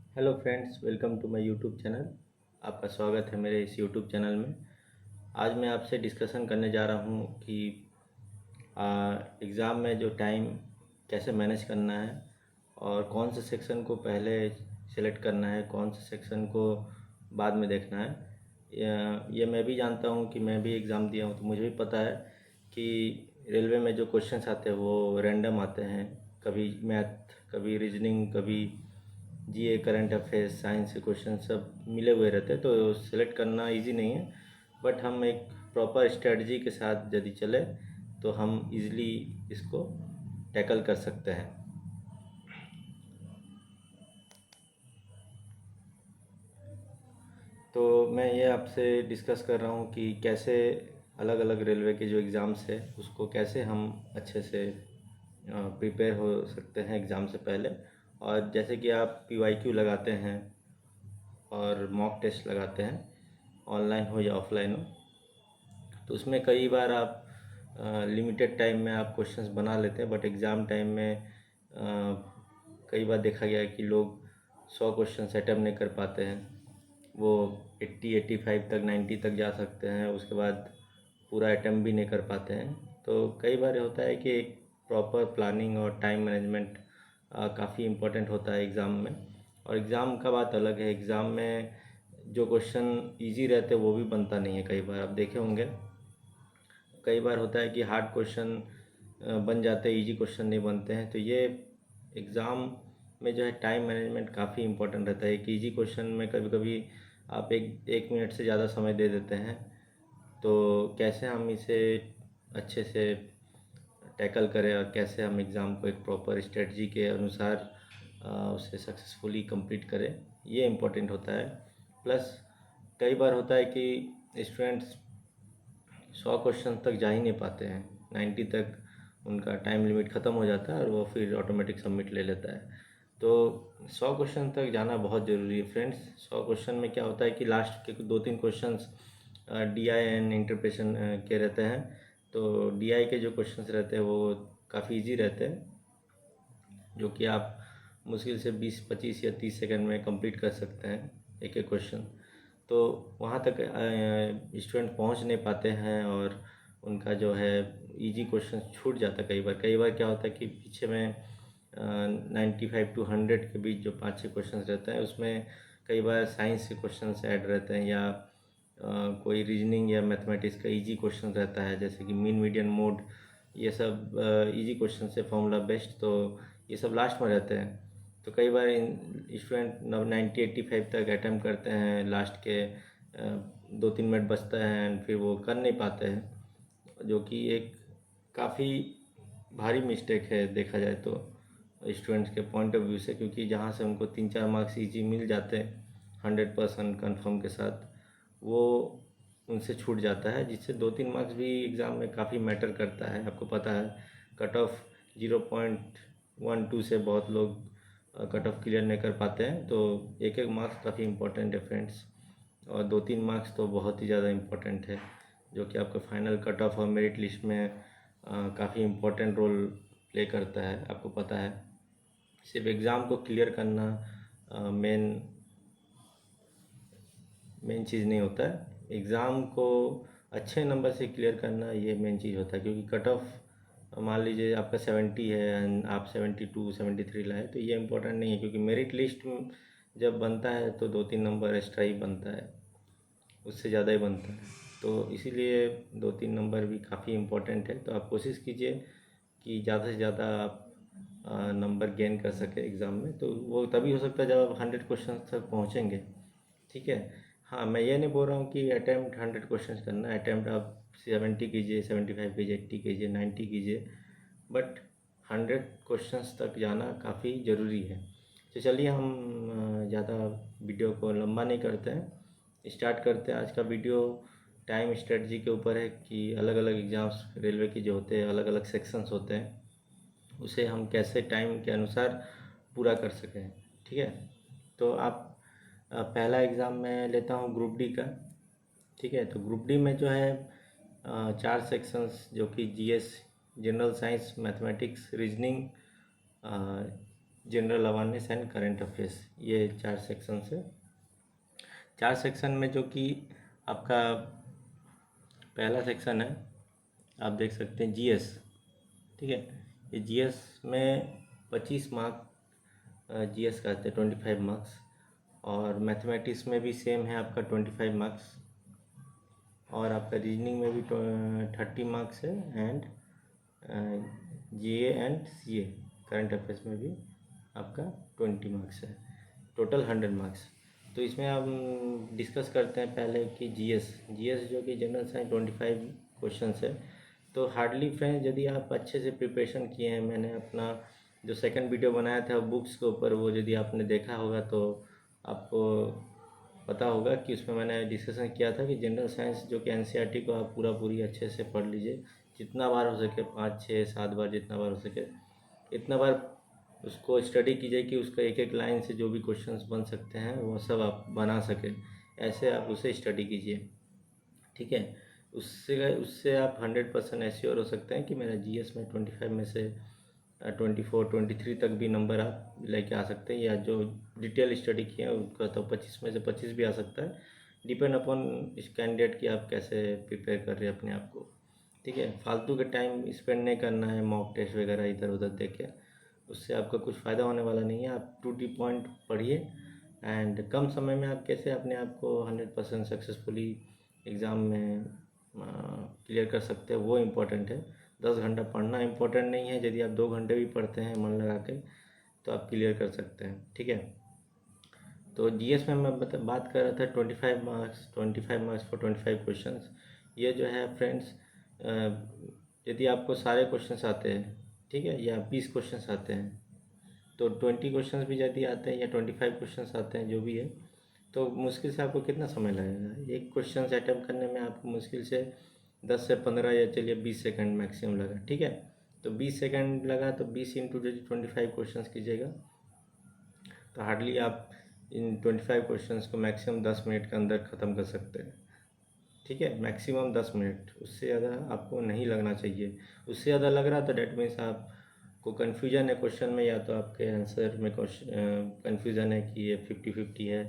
Hello friends, welcome to my YouTube channel. आपका स्वागत है मेरे इस यूट्यूब चैनल में। आज मैं आपसे डिस्कशन करने जा रहा हूँ कि एग्ज़ाम में जो टाइम कैसे मैनेज करना है और कौन से सेक्शन को पहले सेलेक्ट करना है, कौन से सेक्शन को बाद में देखना है। ये मैं भी जानता हूँ कि मैं भी एग्ज़ाम दिया हूँ, तो मुझे भी पता है कि रेलवे में जो क्वेश्चंस आते हैं वो रैंडम आते हैं। कभी मैथ, कभी रीजनिंग, कभी जीए, करंट अफेयर्स, साइंस के क्वेश्चन सब मिले हुए रहते हैं, तो सिलेक्ट करना इजी नहीं है। बट हम एक प्रॉपर स्ट्रेटजी के साथ यदि चले तो हम इजीली इसको टैकल कर सकते हैं। तो मैं ये आपसे डिस्कस कर रहा हूँ कि कैसे अलग अलग रेलवे के जो एग्ज़ाम्स है उसको कैसे हम अच्छे से प्रिपेयर हो सकते हैं एग्ज़ाम से पहले। और जैसे कि आप पीवाईक्यू लगाते हैं और मॉक टेस्ट लगाते हैं, ऑनलाइन हो या ऑफलाइन हो, तो उसमें कई बार आप लिमिटेड टाइम में आप क्वेश्चंस बना लेते हैं। बट एग्ज़ाम टाइम में कई बार देखा गया है कि लोग 100 क्वेश्चंस अटेम्प्ट नहीं कर पाते हैं। वो 80, 85 तक, 90 तक जा सकते हैं, उसके बाद पूरा अटेम्प्ट भी नहीं कर पाते हैं। तो कई बार होता है कि एक प्रॉपर प्लानिंग और टाइम मैनेजमेंट काफ़ी इम्पोर्टेंट होता है एग्ज़ाम में। और एग्ज़ाम का बात अलग है। एग्ज़ाम में जो क्वेश्चन इजी रहते हैं वो भी बनता नहीं है। कई बार आप देखे होंगे, कई बार होता है कि हार्ड क्वेश्चन बन जाते हैं, इजी क्वेश्चन नहीं बनते हैं। तो ये एग्ज़ाम में जो है टाइम मैनेजमेंट काफ़ी इम्पोर्टेंट रहता है। एक इजी क्वेश्चन में कभी कभी आप एक एक मिनट से ज़्यादा समय दे देते हैं, तो कैसे हम इसे अच्छे से टैकल करें और कैसे हम एग्ज़ाम को एक प्रॉपर स्ट्रेटजी के अनुसार उसे सक्सेसफुली कंप्लीट करें, ये इम्पोर्टेंट होता है। प्लस कई बार होता है कि स्टूडेंट्स 100 क्वेश्चन तक जा ही नहीं पाते हैं। 90 तक उनका टाइम लिमिट ख़त्म हो जाता है और वो फिर ऑटोमेटिक सबमिट ले लेता है। तो 100 क्वेश्चन तक जाना बहुत ज़रूरी है फ्रेंड्स। 100 क्वेश्चन में क्या होता है कि लास्ट के दो तीन क्वेश्चंस डीआई एंड इंटरप्रेशन के रहते हैं। तो डीआई के जो क्वेश्चंस रहते हैं वो काफ़ी इजी रहते हैं, जो कि आप मुश्किल से 20, 25 या 30 सेकंड में कंप्लीट कर सकते हैं एक एक क्वेश्चन। तो वहाँ तक स्टूडेंट पहुँच नहीं पाते हैं और उनका जो है इजी क्वेश्चन छूट जाता है। कई बार क्या होता है कि पीछे में 95 to 100 के बीच जो 5-6 क्वेश्चन रहते हैं उसमें कई बार साइंस के क्वेश्चन ऐड रहते हैं, या कोई रीजनिंग या मैथमेटिक्स का इजी क्वेश्चन रहता है, जैसे कि मीन मीडियन मोड। ये सब इजी क्वेश्चन से फॉर्मूला बेस्ट, तो ये सब लास्ट में रहते हैं। तो कई बार स्टूडेंट 90-85 तक अटैम्प्ट करते हैं, लास्ट के 2-3 मिनट बचता है एंड फिर वो कर नहीं पाते हैं, जो कि एक काफ़ी भारी मिस्टेक है देखा जाए तो स्टूडेंट्स के पॉइंट ऑफ व्यू से। क्योंकि जहाँ से उनको 3-4 मार्क्स इजी मिल जाते हैं 100% कन्फर्म के साथ, वो उनसे छूट जाता है, जिससे 2-3 मार्क्स भी एग्ज़ाम में काफ़ी मैटर करता है। आपको पता है कट ऑफ 0.12 से बहुत लोग कट ऑफ क्लियर नहीं कर पाते हैं। तो एक एक मार्क्स काफ़ी इम्पोर्टेंट है फ्रेंड्स, और 2-3 मार्क्स तो बहुत ही ज़्यादा इम्पोर्टेंट है, जो कि आपका फाइनल कट ऑफ और मेरिट लिस्ट में काफ़ी इम्पोर्टेंट रोल प्ले करता है। आपको पता है सिर्फ एग्ज़ाम को क्लियर करना मेन मेन चीज़ नहीं होता है। एग्ज़ाम को अच्छे नंबर से क्लियर करना ये मेन चीज़ होता है। क्योंकि कट ऑफ मान लीजिए आपका 70 है एंड आप 72, 73 लाए, तो ये इम्पोर्टेंट नहीं है। क्योंकि मेरिट लिस्ट जब बनता है तो 2-3 नंबर एक्स्ट्रा ही बनता है, उससे ज़्यादा ही बनता है। तो इसीलिए 2-3 नंबर भी काफ़ी इम्पोर्टेंट है। तो आप कोशिश कीजिए कि ज़्यादा से ज़्यादा आप नंबर गेन कर सके एग्ज़ाम में। तो वो तभी हो सकता है जब आप 100 क्वेश्चन तक पहुँचेंगे। ठीक है। हाँ, मैं ये नहीं बोल रहा हूँ कि अटैम्प्ट 100 क्वेश्चन करना है। अटैम्प्ट आप 70 कीजिए, 75 कीजिए, 80 कीजिए, 90 कीजिए, बट 100 क्वेश्चंस तक जाना काफ़ी ज़रूरी है। तो चलिए हम ज़्यादा वीडियो को लंबा नहीं करते हैं, स्टार्ट करते हैं। आज का वीडियो टाइम स्ट्रेटजी के ऊपर है कि अलग अलग एग्ज़ाम्स रेलवे के जो होते हैं, अलग अलग सेक्शंस होते हैं, उसे हम कैसे टाइम के अनुसार पूरा कर सकें। ठीक है। तो आप पहला एग्ज़ाम मैं लेता हूँ ग्रुप डी का। ठीक है। तो ग्रुप डी में जो है 4 सेक्शंस, जो कि GS, general science, mathematics, reasoning, general awareness and current affairs, ये 4 सेक्शन है। 4 सेक्शन में जो कि आपका पहला सेक्शन है, आप देख सकते हैं जीएस, ठीक है। ये जीएस में 25 मार्क जीएस का आते हैं, 25 मार्क्स। और मैथमेटिक्स में भी सेम है आपका 25 मार्क्स। और आपका रीजनिंग में भी 30 मार्क्स है। And GA and CA current affairs में भी आपका 20 मार्क्स है, टोटल 100 मार्क्स। तो इसमें हम डिस्कस करते हैं पहले कि जीएस जो कि जनरल साइंस 25 क्वेश्चन है। तो हार्डली फ्रेंड्स, यदि आप अच्छे से प्रिपरेशन किए हैं, मैंने अपना जो सेकंड वीडियो बनाया था बुक्स के ऊपर, वो यदि आपने देखा होगा तो आपको पता होगा कि उसमें मैंने डिस्कशन किया था कि जनरल साइंस जो कि एनसीईआरटी को आप पूरी अच्छे से पढ़ लीजिए, जितना बार हो सके, 5 6 7 बार, जितना बार हो सके इतना बार उसको स्टडी कीजिए कि उसका एक एक लाइन से जो भी क्वेश्चंस बन सकते हैं वो सब आप बना सकें। ऐसे आप उसे स्टडी कीजिए, ठीक है। उससे उससे आप 100% एश्योर हो सकते हैं कि मेरा जीएस में 25 में से 24 23 तक भी नंबर आप लेके आ सकते हैं, या जो डिटेल स्टडी किए हैं उनका तो 25 में से 25 भी आ सकता है, डिपेंड अपॉन इस कैंडिडेट की आप कैसे प्रिपेयर कर रहे हैं अपने आप को, ठीक है। फालतू का टाइम स्पेंड नहीं करना है मॉक टेस्ट वगैरह इधर उधर देख के, उससे आपका कुछ फ़ायदा होने वाला नहीं है। आप 2D पॉइंट पढ़िए एंड कम समय में आप कैसे अपने आप को 100% सक्सेसफुली एग्ज़ाम में क्लियर कर सकते हैं, वो इम्पोर्टेंट है। 10 घंटा पढ़ना इम्पोर्टेंट नहीं है, यदि आप 2 घंटे भी पढ़ते हैं मन लगा के तो आप क्लियर कर सकते हैं, ठीक है। तो जीएस में मैं बात कर रहा था 25 मार्क्स फॉर 25 क्वेश्चंस। ये जो है फ्रेंड्स, यदि आपको सारे क्वेश्चंस आते हैं, ठीक है, या 20 क्वेश्चंस आते हैं, तो 20 क्वेश्चंस भी यदि आते हैं या 25 क्वेश्चंस आते हैं, जो भी है, तो मुश्किल से आपको कितना समय लगेगा एक क्वेश्चन अटैम्प्ट करने में? आपको मुश्किल से 10 से 15 या चलिए 20 सेकंड मैक्सिमम लगा, ठीक है। तो 20 सेकंड लगा तो 20 इंटू 25 क्वेश्चन कीजिएगा, तो हार्डली आप इन 25 क्वेश्चंस को मैक्सिमम 10 मिनट के अंदर ख़त्म कर सकते हैं, ठीक है। मैक्सिमम 10 मिनट, उससे ज़्यादा आपको नहीं लगना चाहिए। उससे ज़्यादा लग रहा तो डेट मीन्स आपको कन्फ्यूजन है क्वेश्चन में, या तो आपके आंसर में कन्फ्यूज़न है कि ये 50-50 है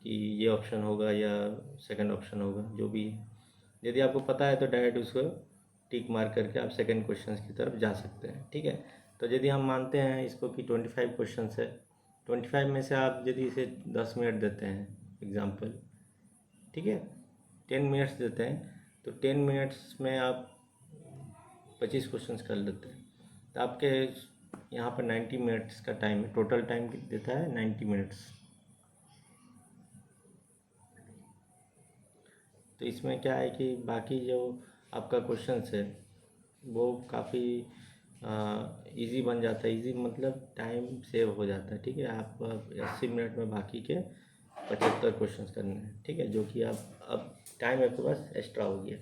कि ये ऑप्शन होगा या सेकंड ऑप्शन होगा, जो भी है। यदि आपको पता है तो डायरेक्ट उसको टिक मार करके आप सेकंड क्वेश्चन की तरफ जा सकते हैं, ठीक है। तो यदि हम मानते हैं इसको कि 25 क्वेश्चन है, 25 में से आप यदि इसे 10 मिनट देते हैं एग्जाम्पल, ठीक है, 10 मिनट्स देते हैं, तो 10 मिनट्स में आप 25 क्वेश्चंस कर लेते हैं, तो आपके यहाँ पर 90 मिनट्स का टाइम है, टोटल टाइम देता है 90 मिनट्स। तो इसमें क्या है कि बाकी जो आपका क्वेश्चंस है वो काफ़ी इजी बन जाता है। इजी मतलब टाइम सेव हो जाता है, ठीक है। आप 80 मिनट में बाकी के 75 क्वेश्चंस करने हैं, ठीक है, जो कि आप अब टाइम आपके पास एक्स्ट्रा हो गया।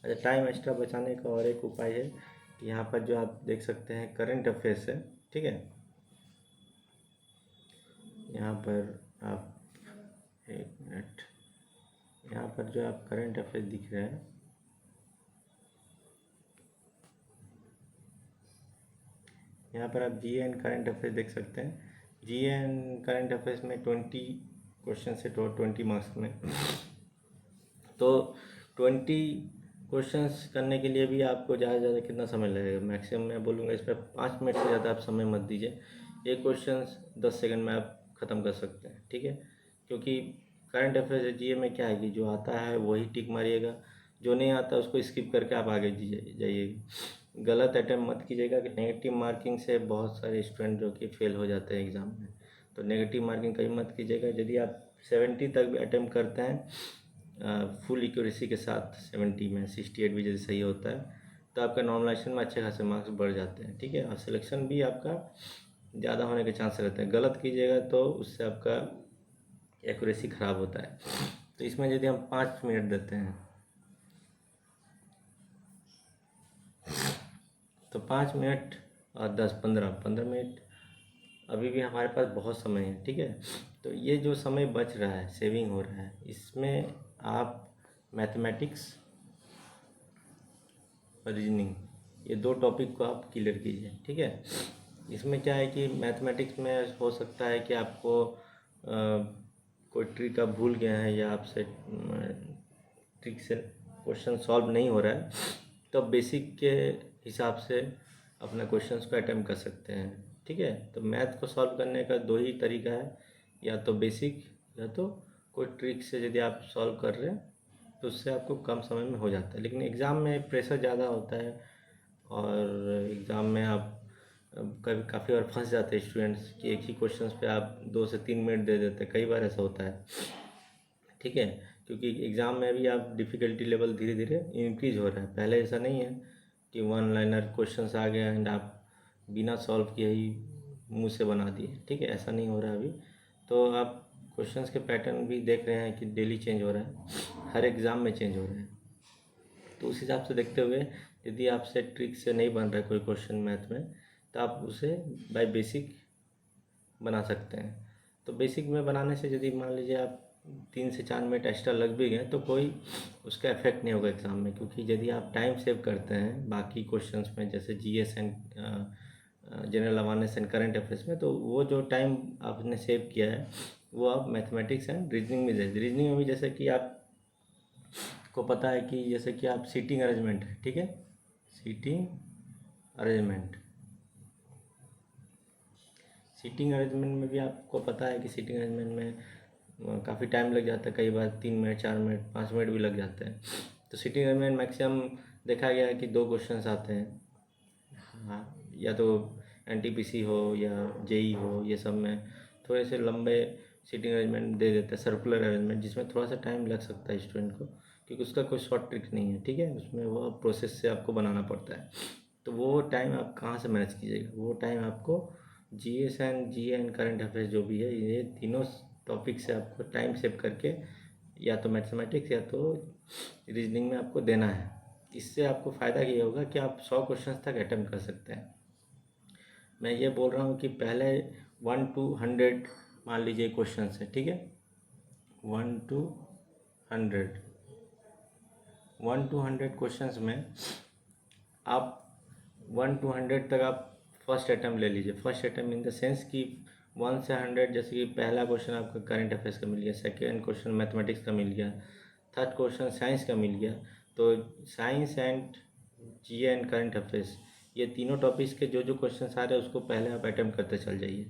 अच्छा, टाइम एक्स्ट्रा बचाने का और एक उपाय है कि यहाँ पर जो आप देख सकते हैं करंट अफेयर्स है, ठीक है। यहाँ पर आप एक मिनट, यहाँ पर जो आप करंट अफेयर्स दिख रहे हैं, यहाँ पर आप जी एंड करंट अफेयर्स देख सकते हैं। जी एंड करंट अफेयर्स में 20 क्वेश्चन से 20 मार्क्स में, तो 20 क्वेश्चंस करने के लिए भी आपको ज़्यादा से ज़्यादा कितना समय लगेगा? मैक्सिमम मैं बोलूँगा इस पर 5 मिनट से ज़्यादा आप समय मत दीजिए। एक क्वेश्चन 10 सेकंड में आप ख़त्म कर सकते हैं, ठीक है। क्योंकि करंट अफेयर्स जीए में क्या है कि जो आता है वही टिक मारिएगा, जो नहीं आता उसको स्किप करके आप आगे जाइएगा। गलत अटैम्प्ट मत कीजिएगा कि नेगेटिव मार्किंग से बहुत सारे स्टूडेंट जो कि फेल हो जाते हैं एग्ज़ाम में, तो नेगेटिव मार्किंग कभी मत कीजिएगा। यदि आप 70 तक भी अटैम्प्ट करते हैं फुल एक्यूरेसी के साथ, 70 में 68 भी यदि सही होता है, तो आपका नॉर्मलाइजेशन में अच्छे खासे मार्क्स बढ़ जाते हैं, ठीक है। और सिलेक्शन भी आपका ज़्यादा होने के चांस रहते हैं। गलत कीजिएगा तो उससे आपका एक्यूरेसी ख़राब होता है। तो इसमें यदि हम 5 मिनट देते हैं तो 5 मिनट और 10 15 मिनट, अभी भी हमारे पास बहुत समय है, ठीक है। तो ये जो समय बच रहा है, सेविंग हो रहा है, इसमें आप मैथमेटिक्स और रीजनिंग, ये 2 टॉपिक को आप क्लियर कीजिए, ठीक है। इसमें क्या है कि मैथमेटिक्स में हो सकता है कि आपको कोई ट्रिक आप भूल गए हैं या आपसे ट्रिक से क्वेश्चन सॉल्व नहीं हो रहा है, तो बेसिक के हिसाब से अपना क्वेश्चंस को अटेम्प्ट कर सकते हैं। ठीक है, तो मैथ को सॉल्व करने का दो ही तरीका है, या तो बेसिक या तो कोई ट्रिक से यदि आप सॉल्व कर रहे हैं तो उससे आपको कम समय में हो जाता है। लेकिन एग्ज़ाम में प्रेशर ज़्यादा होता है और एग्ज़ाम में आप कभी काफ़ी बार फंस जाते हैं स्टूडेंट्स कि एक ही क्वेश्चंस पे आप 2 से 3 मिनट दे देते हैं, कई बार ऐसा होता है। ठीक है, क्योंकि एग्ज़ाम में भी आप डिफ़िकल्टी लेवल धीरे धीरे इंक्रीज हो रहा है। पहले ऐसा नहीं है कि वन लाइनर क्वेश्चंस आ गया एंड आप बिना सॉल्व किए ही मुंह से बना दिए। ठीक है, ऐसा नहीं हो रहा है अभी। तो आप क्वेश्चंस के पैटर्न भी देख रहे हैं कि डेली चेंज हो रहा है, हर एग्ज़ाम में चेंज हो रहा है। तो उस हिसाब से देखते हुए यदि आपसे ट्रिक से नहीं बन रहा है कोई क्वेश्चन मैथ में, तो आप उसे बाय बेसिक बना सकते हैं। तो बेसिक में बनाने से यदि मान लीजिए आप 3 से 4 मिनट एक्स्ट्रा लग भी गए तो कोई उसका इफेक्ट नहीं होगा एग्ज़ाम में, क्योंकि यदि आप टाइम सेव करते हैं बाकी क्वेश्चंस में जैसे GS and general awareness and current affairs में, तो वो जो टाइम आपने सेव किया है वो आप मैथमेटिक्स एंड रीजनिंग में दे। रीजनिंग में भी जैसे कि आपको पता है कि जैसे कि आप सीटिंग अरेंजमेंट है, ठीक है, सीटिंग अरेंजमेंट सीटिंग अरेंजमेंट में भी आपको पता है कि सीटिंग अरेंजमेंट में काफ़ी टाइम लग जाता है, कई बार 3 मिनट 4 मिनट 5 मिनट भी लग जाते हैं। तो सीटिंग अरेंजमेंट मैक्सिमम देखा गया है कि 2 क्वेश्चंस आते हैं। हाँ, या तो एनटीपीसी हो या जेई हो, ये सब में थोड़े से लंबे सीटिंग अरेंजमेंट दे देते हैं, सर्कुलर अरेंजमेंट, जिसमें थोड़ा सा टाइम लग सकता है स्टूडेंट को, क्योंकि उसका कोई शॉर्ट ट्रिक नहीं है। ठीक है, उसमें वो प्रोसेस से आपको बनाना पड़ता है। तो वो टाइम आप कहाँ से मैनेज कीजिएगा? वो टाइम आपको GS and G and current affairs जो भी है, ये तीनों टॉपिक से आपको टाइम सेव करके या तो मैथमेटिक्स या तो रीजनिंग में आपको देना है। इससे आपको फ़ायदा ये होगा कि आप 100 क्वेश्चंस तक अटेम्प्ट कर सकते हैं। मैं ये बोल रहा हूँ कि पहले 1 to 100 मान लीजिए क्वेश्चन है, ठीक है, 1 to 100 1 to 100 क्वेश्चंस में आप 1 to 100 तक आप फर्स्ट अटैम्प्ट ले लीजिए। First attempt in the sense कि 1 से 100, जैसे कि पहला क्वेश्चन आपका करंट अफेयर्स का मिल गया, सेकेंड क्वेश्चन मैथमेटिक्स का मिल गया, थर्ड क्वेश्चन साइंस का मिल गया। तो science and G and current affairs, ये तीनों टॉपिक्स के जो जो क्वेश्चन आ रहे हैं उसको पहले आप अटैम्प्ट करते चल जाइए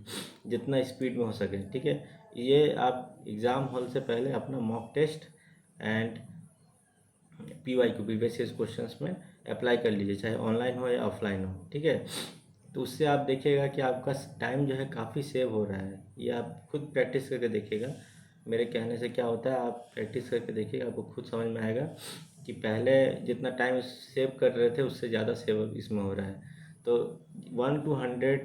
जितना स्पीड में हो सके। ठीक है, ये आप एग्ज़ाम हॉल से पहले अपना mock test and PYQ previous year questions में अप्लाई कर लीजिए, चाहे ऑनलाइन हो या ऑफलाइन हो। ठीक है, तो उससे आप देखिएगा कि आपका टाइम जो है काफ़ी सेव हो रहा है। ये आप खुद प्रैक्टिस करके देखिएगा, मेरे कहने से क्या होता है, आप प्रैक्टिस करके देखिएगा, आपको खुद समझ में आएगा कि पहले जितना टाइम सेव कर रहे थे उससे ज़्यादा सेव इसमें हो रहा है। तो 1 to 100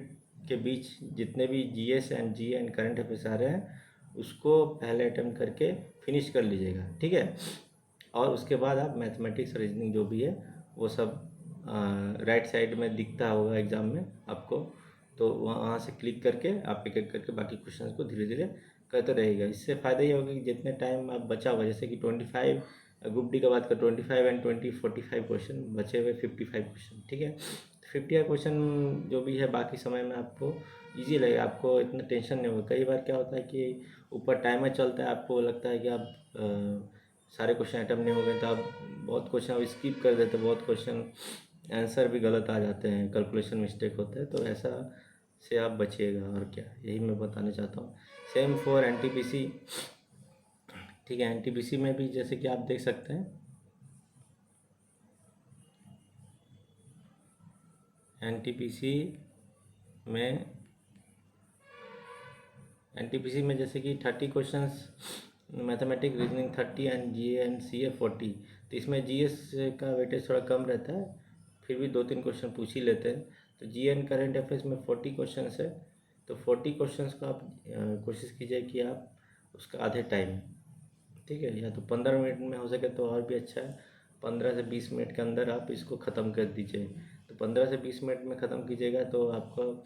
के बीच जितने भी GS and G and current affairs आ रहे हैं उसको पहले अटेम्प्ट करके फिनिश कर लीजिएगा। ठीक है, और उसके बाद आप मैथमेटिक्स रीजनिंग जो भी है वो सब राइट साइड में दिखता होगा एग्ज़ाम में आपको, तो वहाँ से क्लिक करके आप एक एक करके बाकी क्वेश्चंस को धीरे धीरे करते रहेगा। इससे फ़ायदा ये होगा कि जितने टाइम आप बचा हुआ, जैसे कि 25 ग्रुप डी का बात कर, 25 एंड 20 45 क्वेश्चन बचे हुए, 55 क्वेश्चन। ठीक है, 55 क्वेश्चन जो भी है बाकी समय में आपको ईजी लगेगा, आपको इतना टेंशन नहीं होगा। कई बार क्या होता है कि ऊपर टाइमर चलता है, आपको लगता है कि आप सारे क्वेश्चन अटेम्प्ट नहीं हो गए, तो आप बहुत क्वेश्चन आप स्किप कर देते, बहुत क्वेश्चन आंसर भी गलत आ जाते हैं, कैलकुलेशन मिस्टेक होता है। तो ऐसा से आप बचिएगा, और क्या, यही मैं बताना चाहता हूँ। Same for NTPC. ठीक है, एनटीपीसी में भी जैसे कि आप देख सकते हैं, एनटीपीसी में जैसे कि 30 questions mathematics reasoning 30 and GA and CA 40। तो इसमें जीएस का वेटेज थोड़ा कम रहता है, फिर भी 2-3 क्वेश्चन पूछ ही लेते हैं। तो जी एंड करंट अफेयर्स में 40 क्वेश्चन है, तो 40 क्वेश्चन को आप कोशिश कीजिए कि आप उसका आधे टाइम, ठीक है, या तो 15 मिनट में हो सके तो और भी अच्छा है, 15 से 20 मिनट के अंदर आप इसको ख़त्म कर दीजिए। तो 15 से 20 मिनट में ख़त्म कीजिएगा तो आपको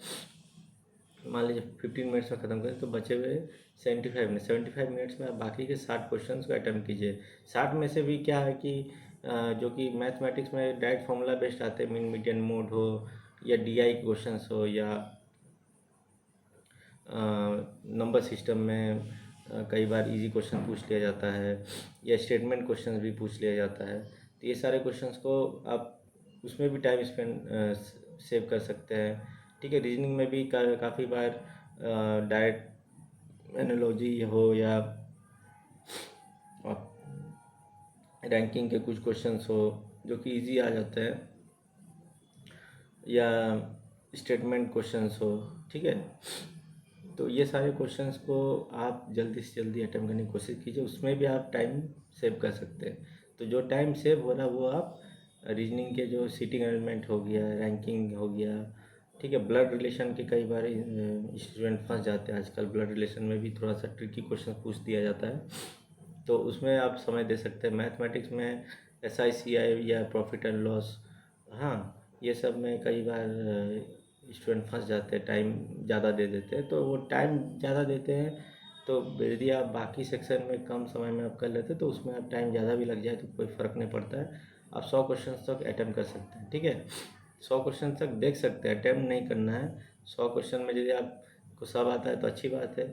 मान लीजिए 15 मिनट्स में ख़त्म करें तो बचे हुए 75 मिनट्स में आप बाकी के 60 क्वेश्चंस को अटैम्प्ट कीजिए। 60 में से भी क्या है कि जो कि मैथमेटिक्स में डायरेक्ट फॉर्मूला बेस्ड आते हैं, मीन मीडियन मोड हो या डीआई क्वेश्चंस हो या नंबर सिस्टम में कई बार इजी क्वेश्चन पूछ लिया जाता है या स्टेटमेंट क्वेश्चन भी पूछ लिया जाता है। तो ये सारे क्वेश्चंस को आप उसमें भी टाइम स्पेंड सेव कर सकते हैं। ठीक है, रीजनिंग में भी काफ़ी बार डायरेक्ट एनालॉजी हो या रैंकिंग के कुछ क्वेश्चंस हो जो कि इजी आ जाते हैं, या स्टेटमेंट क्वेश्चंस हो। ठीक है, तो ये सारे क्वेश्चंस को आप जल्दी से जल्दी अटेम्प्ट करने की कोशिश कीजिए, उसमें भी आप टाइम सेव कर सकते हैं। तो जो टाइम सेव हो रहा है वो आप रीजनिंग के जो सीटिंग अरेंजमेंट हो गया, रैंकिंग हो गया, ठीक है, ब्लड रिलेशन के कई बार स्टूडेंट फंस जाते हैं आजकल। ब्लड रिलेशन में भी थोड़ा सा ट्रिकी क्वेश्चन पूछ दिया जाता है, तो उसमें आप समय दे सकते हैं। मैथमेटिक्स में SICI या प्रॉफिट एंड लॉस, हाँ, ये सब में कई बार स्टूडेंट फंस जाते हैं, टाइम ज़्यादा दे देते हैं। तो वो टाइम ज़्यादा देते हैं, तो यदि आप बाकी सेक्शन में कम समय में आप कर लेते हैं तो उसमें आप टाइम ज़्यादा भी लग जाए तो कोई फ़र्क नहीं पड़ता है। आप 100 क्वेश्चन तक अटैम्प्ट कर सकते हैं। ठीक है, 100 क्वेश्चन तक देख सकते हैं, अटैम्प्ट नहीं करना है। 100 क्वेश्चन में यदि आपको सब आता है तो अच्छी बात है,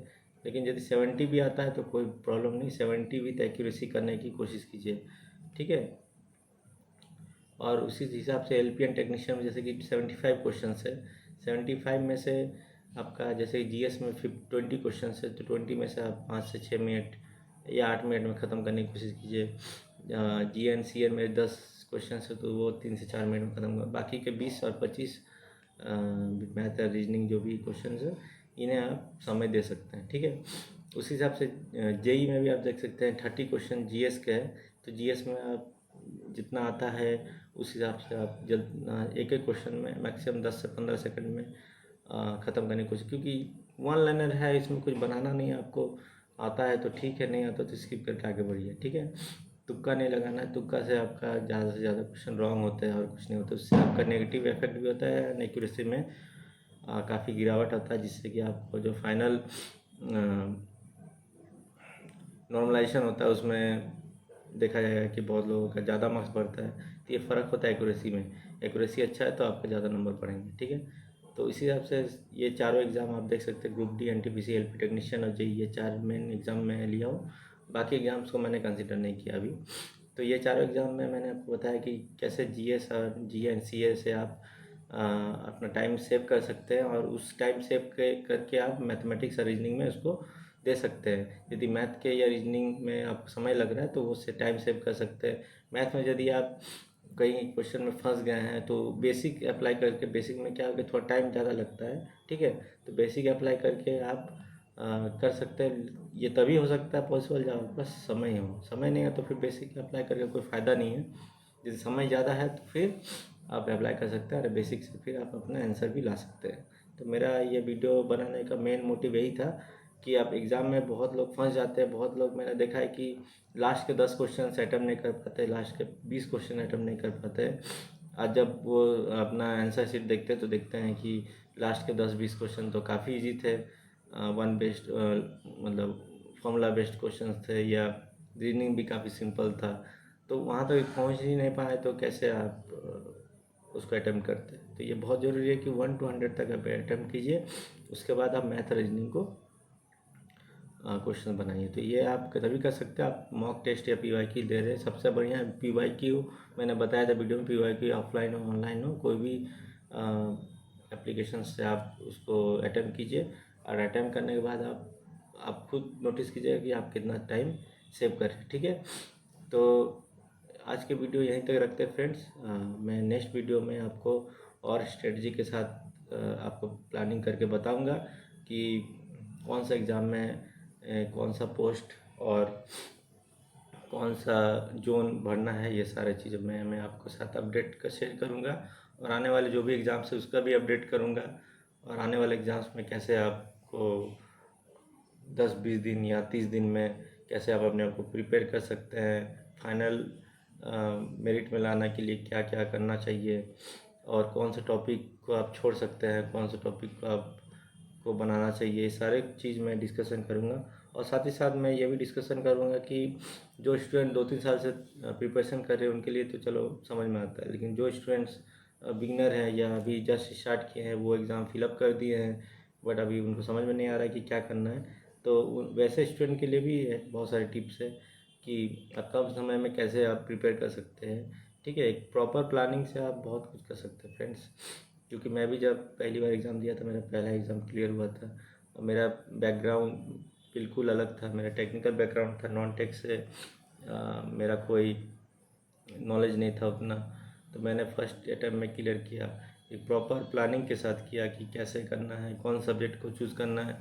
लेकिन यदि 70 भी आता है तो कोई प्रॉब्लम नहीं, 70 विथ एक्यूरेसी करने की कोशिश कीजिए। ठीक है, और उसी हिसाब से LPN टेक्नीशियन में जैसे कि 75 क्वेश्चन है, 75 में से आपका जैसे GS में 20 क्वेश्चन है, तो 20 में से आप 5 से 6 मिनट या 8 मिनट में ख़त्म करने की कोशिश कीजिए। GNCN में 10 क्वेश्चन है तो वो 3 से 4 मिनट में ख़त्म कर। बाकी के 20 और 25 मैथ और रीजनिंग जो भी क्वेश्चन है इन्हें आप समय दे सकते हैं। ठीक है, उस हिसाब से JEE में भी आप देख सकते हैं 30 क्वेश्चन GS के हैं, तो GS में आप जितना आता है उस हिसाब से आप जल्द एक एक क्वेश्चन में मैक्सिमम 10 से 15 सेकंड में ख़त्म करने की कोशिश, क्योंकि वन लाइनर है, इसमें कुछ बनाना नहीं है। आपको आता है तो ठीक है, नहीं आता तो स्किप करके आगे बढ़िए। ठीक है, तुक्का नहीं लगाना है, तुक्का से आपका ज़्यादा से ज़्यादा क्वेश्चन रॉन्ग होते हैं और कुछ नहीं होता, उससे आपका नेगेटिव इफेक्ट भी होता है, एक्यूरेसी में काफ़ी गिरावट आता है, जिससे कि आपको जो फाइनल नॉर्मलाइजेशन होता है उसमें देखा जाएगा कि बहुत लोगों का ज़्यादा मार्क्स बढ़ता है। तो ये फ़र्क होता है एक्यूरेसी में, एक्यूरेसी अच्छा है तो आपके ज़्यादा नंबर पड़ेंगे। ठीक है, तो इसी हिसाब से ये चारों एग्ज़ाम आप देख सकते हैं, group D, NTPC, LP technician और JEE, ये 4 मेन एग्ज़ाम में लिया हूँ। बाकी एग्ज़ाम्स को मैंने कंसिडर नहीं किया अभी। तो ये चारों एग्ज़ाम में मैंने आपको बताया कि कैसे GS और GNCA से आप अपना टाइम सेव कर सकते हैं, और उस टाइम सेव करके आप मैथमेटिक्स और रीजनिंग में उसको दे सकते हैं। यदि मैथ के या रीजनिंग में आपको समय लग रहा है तो उससे टाइम सेव कर सकते हैं। मैथ में यदि आप कहीं क्वेश्चन में फंस गए हैं तो बेसिक अप्लाई करके, बेसिक में क्या होगा, थोड़ा टाइम ज़्यादा लगता है। ठीक है, तो बेसिक अप्लाई करके आप कर सकते हैं। ये तभी हो सकता है पॉसिबल जब आपके पास समय हो, समय नहीं है तो फिर बेसिक अप्लाई करके कोई फ़ायदा नहीं है। यदि समय ज़्यादा है तो फिर आप अप्लाई कर सकते हैं, और बेसिक से फिर आप अपना आंसर भी ला सकते हैं। तो मेरा ये वीडियो बनाने का मेन मोटिव यही था कि आप एग्ज़ाम में बहुत लोग फंस जाते हैं। बहुत लोग मैंने देखा है कि लास्ट के 10 क्वेश्चन अटैम्प्ट नहीं कर पाते, लास्ट के 20 क्वेश्चन अटैम्प्ट नहीं कर पाते। आज जब वो अपना आंसर शीट देखते हैं तो देखते हैं कि लास्ट के 10-20 क्वेश्चन तो काफ़ी इजी थे, वन बेस्ड मतलब फॉर्मूला बेस्ड क्वेश्चन थे, या रीजनिंग भी काफ़ी सिंपल था। तो वहाँ तक पहुँच ही नहीं पाए तो कैसे आप उसको अटैम्प्ट करते हैं। तो ये बहुत ज़रूरी है कि 1 to 100 तक आप अटैम्प्ट कीजिए, उसके बाद आप मैथ रीजनिंग को क्वेश्चन बनाइए। तो ये आप तभी कर सकते हैं आप मॉक टेस्ट या PYQ दे रहे हैं। सबसे बढ़िया PYQ मैंने बताया था वीडियो में, PYQ ऑफलाइन हो ऑनलाइन हो, कोई भी एप्लीकेशन से आप उसको अटैम्प्ट कीजिए, और अटैम्प्ट करने के बाद आप खुद नोटिस कीजिएगा कि आप कितना टाइम सेव कर रहे हैं। ठीक है, तो आज के वीडियो यहीं तक रखते हैं फ्रेंड्स। मैं नेक्स्ट वीडियो में आपको और स्ट्रेटजी के साथ आपको प्लानिंग करके बताऊंगा कि कौन सा एग्ज़ाम में कौन सा पोस्ट और कौन सा जोन भरना है। ये सारे चीज़ें मैं आपको साथ अपडेट कर शेयर करूँगा, और आने वाले जो भी एग्ज़ाम्स है उसका भी अपडेट करूँगा, और आने वाले एग्ज़ाम्स में कैसे आपको 10-20 दिन या 30 दिन में कैसे आप अपने आप को प्रिपेयर कर सकते हैं, फाइनल मेरिट में लाने के लिए क्या क्या करना चाहिए, और कौन से टॉपिक को आप छोड़ सकते हैं, कौन से टॉपिक को आपको बनाना चाहिए, ये सारे चीज़ मैं डिस्कशन करूँगा। और साथ ही साथ मैं ये भी डिस्कशन करूँगा कि जो स्टूडेंट 2-3 साल से प्रिपरेशन कर रहे हैं उनके लिए तो चलो समझ में आता है, लेकिन जो स्टूडेंट्स बिगिनर हैं या अभी जस्ट स्टार्ट किए हैं, वो एग्ज़ाम फिलअप कर दिए हैं, बट अभी उनको समझ में नहीं आ रहा है कि क्या करना है। तो वैसे स्टूडेंट के लिए भी है बहुत सारे टिप्स है कि आप कम समय में कैसे आप प्रिपेयर कर सकते हैं। ठीक है, एक प्रॉपर प्लानिंग से आप बहुत कुछ कर सकते हैं फ्रेंड्स। क्योंकि मैं भी जब पहली बार एग्ज़ाम दिया था, मेरा पहला एग्ज़ाम क्लियर हुआ था और मेरा बैकग्राउंड बिल्कुल अलग था। मेरा टेक्निकल बैकग्राउंड था, नॉन टेक से मेरा कोई नॉलेज नहीं था उतना। तो मैंने फर्स्ट अटैम्प्ट में क्लियर किया, एक प्रॉपर प्लानिंग के साथ किया कि कैसे करना है, कौन सब्जेक्ट को चूज़ करना है,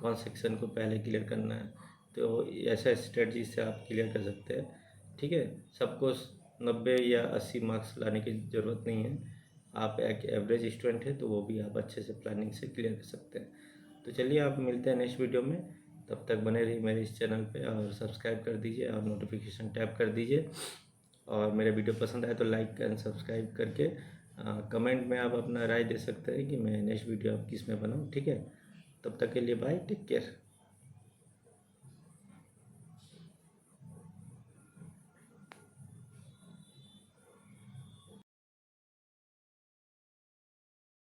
कौन सेक्शन को पहले क्लियर करना है। तो ऐसा स्ट्रेटजी से आप क्लियर कर सकते हैं। ठीक है, सबको 90 या 80 मार्क्स लाने की ज़रूरत नहीं है। आप एक एवरेज स्टूडेंट है तो वो भी आप अच्छे से प्लानिंग से क्लियर कर सकते हैं। तो चलिए, आप मिलते हैं नेक्स्ट वीडियो में। तब तक बने रहिए मेरे इस चैनल पे और सब्सक्राइब कर दीजिए और नोटिफिकेशन टैप कर दीजिए। और मेरा वीडियो पसंद आए तो लाइक एंड सब्सक्राइब करके कमेंट में आप अपना राय दे सकते हैं कि मैं नेक्स्ट वीडियो आप किस में बनाऊँ। ठीक है, तब तक के लिए बाय, टेक केयर।